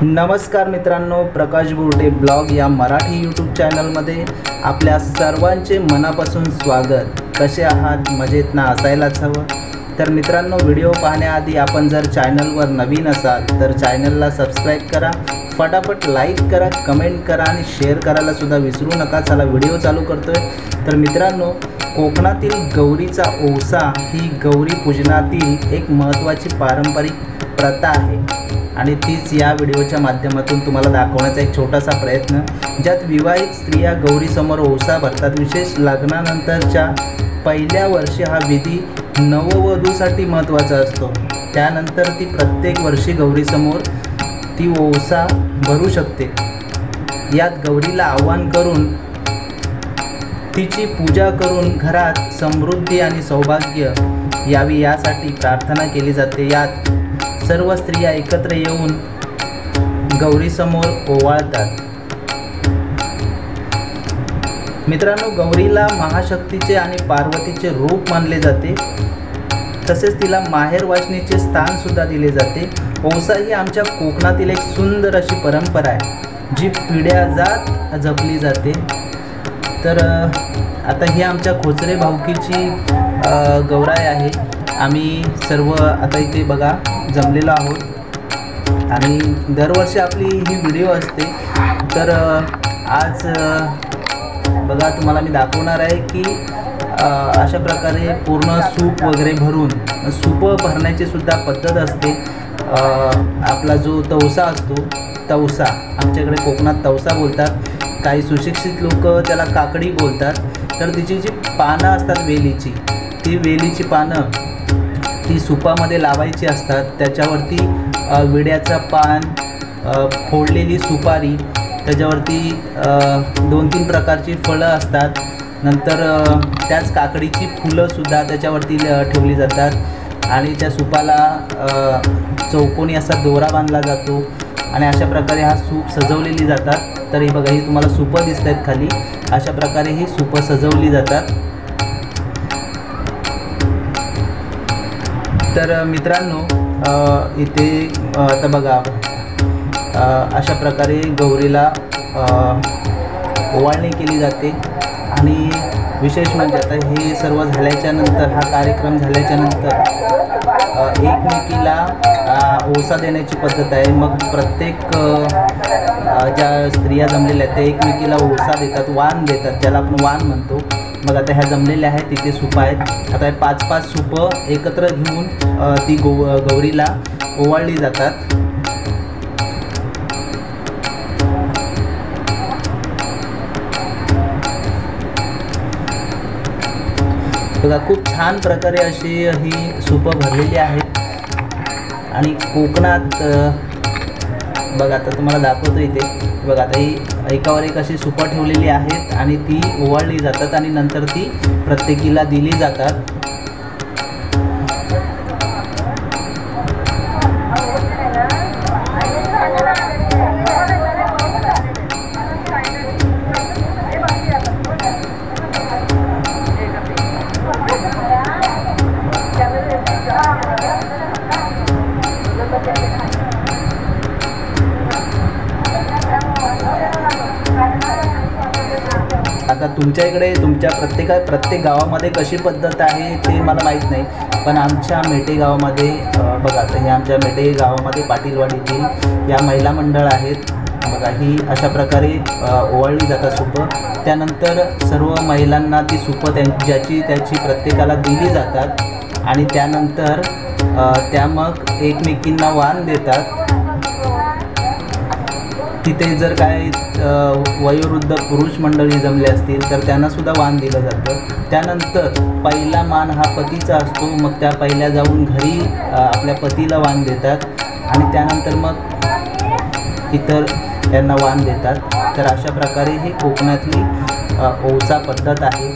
नमस्कार मित्रांनो, प्रकाश बुर्टे ब्लॉग या मराठी यूट्यूब चॅनलमध्ये आपल्या सर्वांचे मनापासून स्वागत। कसे आहात? मजेत ना? असायलाच हवं। तर मित्रांनो, व्हिडिओ पाहण्याआधी आपण जर चॅनलवर नवीन असाल तर चॅनलला सबस्क्राईब करा, फटाफट लाईक करा, कमेंट करा आणि शेअर करायला सुद्धा विसरू नका। चला व्हिडिओ चालू करतोय। तर मित्रांनो, कोकणातील गौरीचा ओवसा ही गौरी पूजनातील एक महत्त्वाची पारंपरिक प्रथा आहे आणि तीच या व्हिडिओच्या माध्यमातून तुम्हाला दाखवण्याचा एक छोटासा प्रयत्न, ज्यात विवाहित स्त्रिया गौरीसमोर ओवसा भरतात। विशेष लग्नानंतरच्या पहिल्या वर्षी हा विधी नववधूसाठी महत्त्वाचा असतो। त्यानंतर ती प्रत्येक वर्षी गौरीसमोर ती ओवसा भरू शकते। यात गौरीला आवाहन करून तिची पूजा करून घरात समृद्धी आणि सौभाग्य यावी यासाठी प्रार्थना केली जाते। यात सर्व स्त्रिया एकत्र येऊन गौरीसमोर ओवाळतात। मित्रांनो, गौरीला महाशक्तीचे आणि पार्वतीचे रूप मानले जाते, तसेच तिला माहेर वाचनीचे स्थान सुद्धा दिले जाते। ओवसा ही आमच्या कोकणातील एक सुंदर अशी परंपरा आहे, जी पिढ्याजात जपली जाते। तर आता ही आमच्या खोचरे भाऊकीची गौराई आहे। आम्ही सर्व आता इथे बघा जमलेलो आहोत आणि दरवर्षी आपली ही व्हिडिओ असते। तर आज बघा तुम्हाला मी दाखवणार आहे की अशा प्रकारे पूर्ण सूप वगैरे भरून, सूप भरण्याची सुद्धा पद्धत असते। आपला जो तवसा असतो, तवसा आमच्याकडे कोकणात तवसा बोलतात, काही सुशिक्षित लोक त्याला काकडी बोलतात। तर तिची जी पानं असतात वेलीची, ती वेलीची पानं ती सुपामध्ये लावायची असतात। त्याच्यावरती विड्याचं पान, फोडलेली सुपारी, त्याच्यावरती 2-3 प्रकारची फळं असतात। नंतर त्याच काकडीची फुलंसुद्धा त्याच्यावरती ठेवली जातात आणि त्या सुपाला चौकोनी असा दोरा बांधला जातो आणि अशा प्रकारे हा सूप सजवलेली जातात। तर ही बघा, ही तुम्हाला सूपं दिसत आहेत खाली, अशा प्रकारे ही सूपं सजवली जातात। तर मित्रांनो, इथे आता बघा अशा प्रकारे गौरीला ओवाळणी केली जाते आणि विशेष म्हणजे आता हे सर्व झाल्याच्यानंतर, हा कार्यक्रम झाल्याच्यानंतर एकमेकीला ओवसा देण्याची पद्धत आहे। मग प्रत्येक ज्या स्त्रिया जमलेल्या आहेत त्या एकमेकीला ओवसा देतात, वाण देतात, ज्याला आपण वाण म्हणतो। मग आता ह्या जमलेल्या आहेत, तिथे सूप आहेत। आता 5-5 सूपं एकत्र घेऊन ती गौरीला ओवाळली जातात। बघा, खूप छान प्रकारे अशी ही सूपं भरलेली आहेत आणि कोकणात बघा आता तुम्हाला दाखवतो इथे बघा, आता ही एकावर एक अशी सूपं ठेवलेली आहेत आणि ती ओवाळली जातात आणि नंतर ती प्रत्येकीला दिली जातात। आता तुमच्या इकडे तुमच्या प्रत्येक गावामध्ये कशी पद्धत आहे ते मला माहीत नाही, पण आमच्या मेटे गावामध्ये बघा, आता हे आमच्या मेटे गावामध्ये पाटीलवाडीतील या महिला मंडळ आहेत बघा, ही अशा प्रकारे ओवाळली जातात सूपं। त्यानंतर सर्व महिलांना ती सूपं ज्याची त्याची प्रत्येकाला दिली जातात आणि त्यानंतर त्या मग एकमेकींना वाण देतात। तिथे जर काय वयोवृद्ध पुरुष मंडळी जमले असतील तर त्यांनासुद्धा वाण दिलं जातं। त्यानंतर पहिला मान हा पतीचा असतो, मग त्या पहिल्या जाऊन घरी आपल्या पतीला वाण देतात आणि त्यानंतर मग इतर यांना वाण देतात। तर अशा प्रकारे ही कोकणातली ओवसा पद्धत आहे।